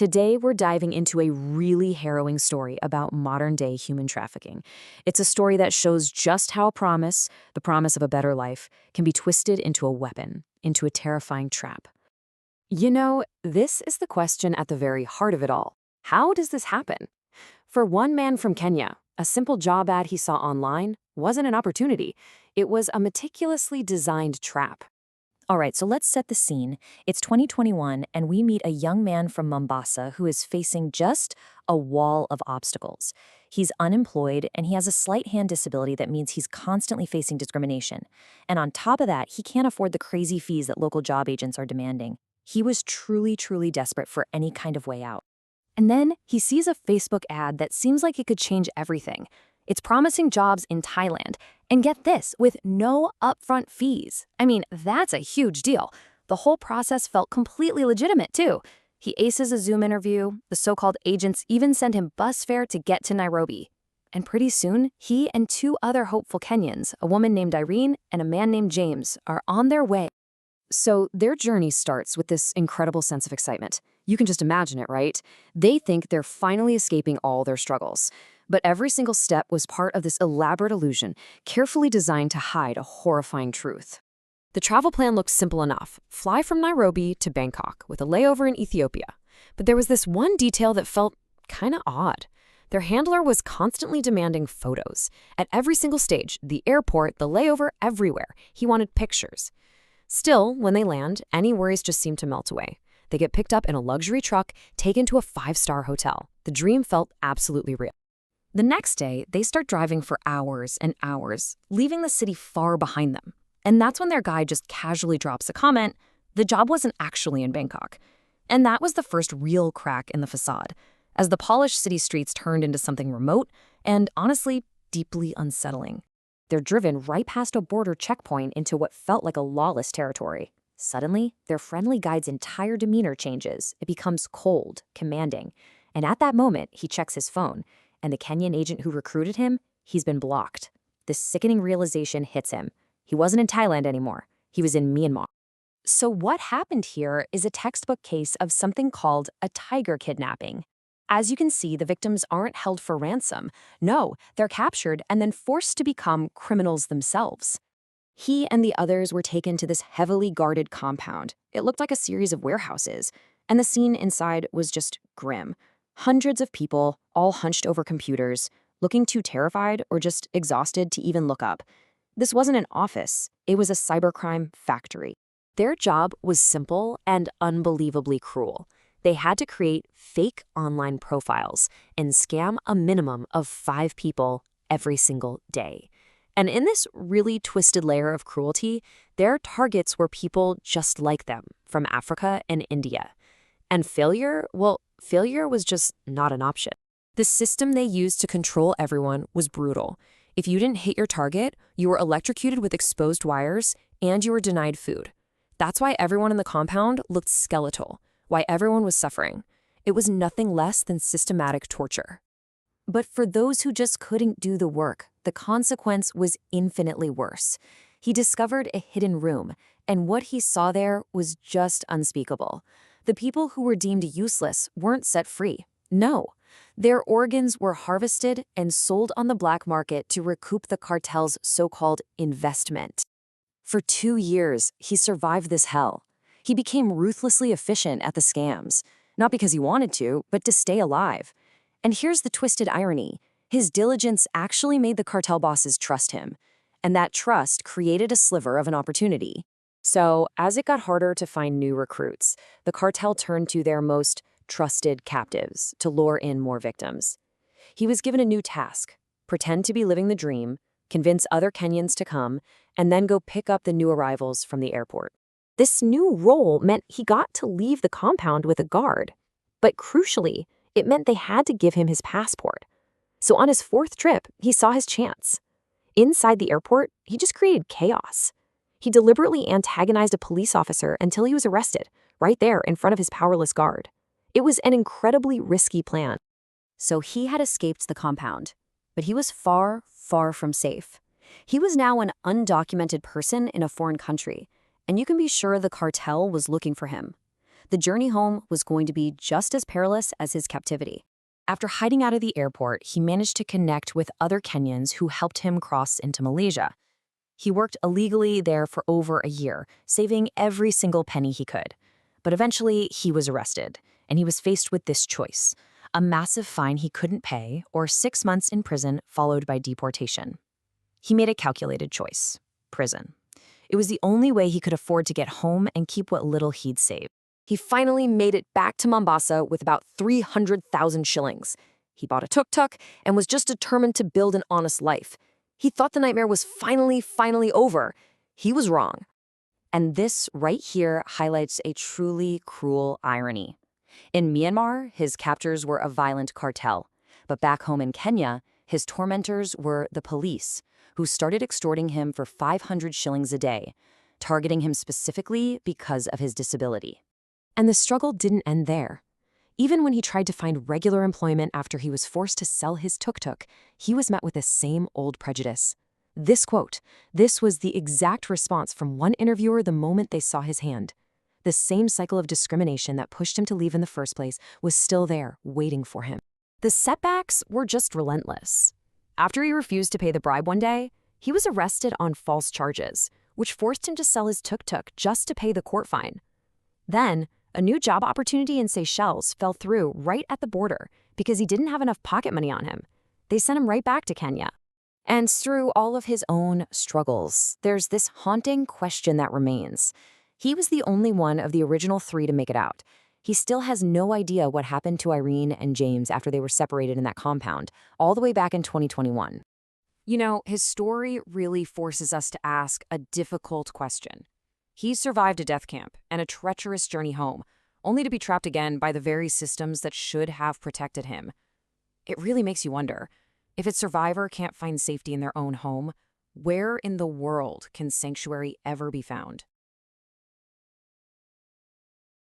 Today, we're diving into a really harrowing story about modern-day human trafficking. It's a story that shows just how the promise of a better life, can be twisted into a weapon, into a terrifying trap. This is the question at the very heart of it all. How does this happen? For one man from Kenya, a simple job ad he saw online wasn't an opportunity. It was a meticulously designed trap. All right, so let's set the scene. It's 2021, and we meet a young man from Mombasa who is facing just a wall of obstacles. He's unemployed, and he has a slight hand disability that means he's constantly facing discrimination. And on top of that, he can't afford the crazy fees that local job agents are demanding. He was truly, truly desperate for any kind of way out. And then he sees a Facebook ad that seems like it could change everything. It's promising jobs in Thailand. And get this, with no upfront fees. I mean, that's a huge deal. The whole process felt completely legitimate, too. He aces a Zoom interview. The so-called agents even send him bus fare to get to Nairobi. And pretty soon, he and two other hopeful Kenyans, a woman named Irene and a man named James, are on their way. So their journey starts with this incredible sense of excitement. You can just imagine it, right? They think they're finally escaping all their struggles. But every single step was part of this elaborate illusion, carefully designed to hide a horrifying truth. The travel plan looked simple enough. Fly from Nairobi to Bangkok with a layover in Ethiopia. But there was this one detail that felt kind of odd. Their handler was constantly demanding photos. At every single stage, the airport, the layover, everywhere, he wanted pictures. Still, when they land, any worries just seem to melt away. They get picked up in a luxury truck, taken to a 5-star hotel. The dream felt absolutely real. The next day, they start driving for hours and hours, leaving the city far behind them. And that's when their guide just casually drops a comment, the job wasn't actually in Bangkok. And that was the first real crack in the facade, as the polished city streets turned into something remote and, honestly, deeply unsettling. They're driven right past a border checkpoint into what felt like a lawless territory. Suddenly, their friendly guide's entire demeanor changes. It becomes cold, commanding. And at that moment, he checks his phone. And the Kenyan agent who recruited him, he's been blocked. This sickening realization hits him. He wasn't in Thailand anymore. He was in Myanmar. So what happened here is a textbook case of something called a tiger kidnapping. As you can see, the victims aren't held for ransom. No, they're captured and then forced to become criminals themselves. He and the others were taken to this heavily guarded compound. It looked like a series of warehouses, and the scene inside was just grim. Hundreds of people, all hunched over computers, looking too terrified or just exhausted to even look up. This wasn't an office, it was a cybercrime factory. Their job was simple and unbelievably cruel. They had to create fake online profiles and scam a minimum of 5 people every single day. And in this really twisted layer of cruelty, their targets were people just like them from Africa and India. And failure was just not an option. The system they used to control everyone was brutal. If you didn't hit your target, you were electrocuted with exposed wires, and you were denied food. That's why everyone in the compound looked skeletal, why everyone was suffering. It was nothing less than systematic torture. But for those who just couldn't do the work, the consequence was infinitely worse. He discovered a hidden room, and what he saw there was just unspeakable. The people who were deemed useless weren't set free. No, their organs were harvested and sold on the black market to recoup the cartel's so-called investment. For 2 years, he survived this hell. He became ruthlessly efficient at the scams, not because he wanted to, but to stay alive. And here's the twisted irony. His diligence actually made the cartel bosses trust him, and that trust created a sliver of an opportunity. So, as it got harder to find new recruits, the cartel turned to their most trusted captives to lure in more victims. He was given a new task: pretend to be living the dream, convince other Kenyans to come, and then go pick up the new arrivals from the airport. This new role meant he got to leave the compound with a guard. But crucially, it meant they had to give him his passport. So on his 4th trip, he saw his chance. Inside the airport, he just created chaos. He deliberately antagonized a police officer until he was arrested, right there in front of his powerless guard. It was an incredibly risky plan. So he had escaped the compound, but he was far, far from safe. He was now an undocumented person in a foreign country, and you can be sure the cartel was looking for him. The journey home was going to be just as perilous as his captivity. After hiding out of the airport, he managed to connect with other Kenyans who helped him cross into Malaysia. He worked illegally there for over a year, saving every single penny he could. But eventually, he was arrested, and he was faced with this choice: a massive fine he couldn't pay, or 6 months in prison followed by deportation. He made a calculated choice: prison. It was the only way he could afford to get home and keep what little he'd saved. He finally made it back to Mombasa with about 300,000 shillings. He bought a tuk-tuk and was just determined to build an honest life. He thought the nightmare was finally over. He was wrong. And this right here highlights a truly cruel irony. In Myanmar, his captors were a violent cartel. But back home in Kenya, his tormentors were the police, who started extorting him for 500 shillings a day, targeting him specifically because of his disability. And the struggle didn't end there. Even when he tried to find regular employment after he was forced to sell his tuk-tuk, he was met with the same old prejudice. This quote, this was the exact response from one interviewer the moment they saw his hand. The same cycle of discrimination that pushed him to leave in the first place was still there, waiting for him. The setbacks were just relentless. After he refused to pay the bribe one day, he was arrested on false charges, which forced him to sell his tuk-tuk just to pay the court fine. Then, a new job opportunity in Seychelles fell through right at the border because he didn't have enough pocket money on him. They sent him right back to Kenya. And through all of his own struggles, there's this haunting question that remains. He was the only one of the original 3 to make it out. He still has no idea what happened to Irene and James after they were separated in that compound, all the way back in 2021. You know, his story really forces us to ask a difficult question. He survived a death camp and a treacherous journey home, only to be trapped again by the very systems that should have protected him. It really makes you wonder, if a survivor can't find safety in their own home, where in the world can sanctuary ever be found?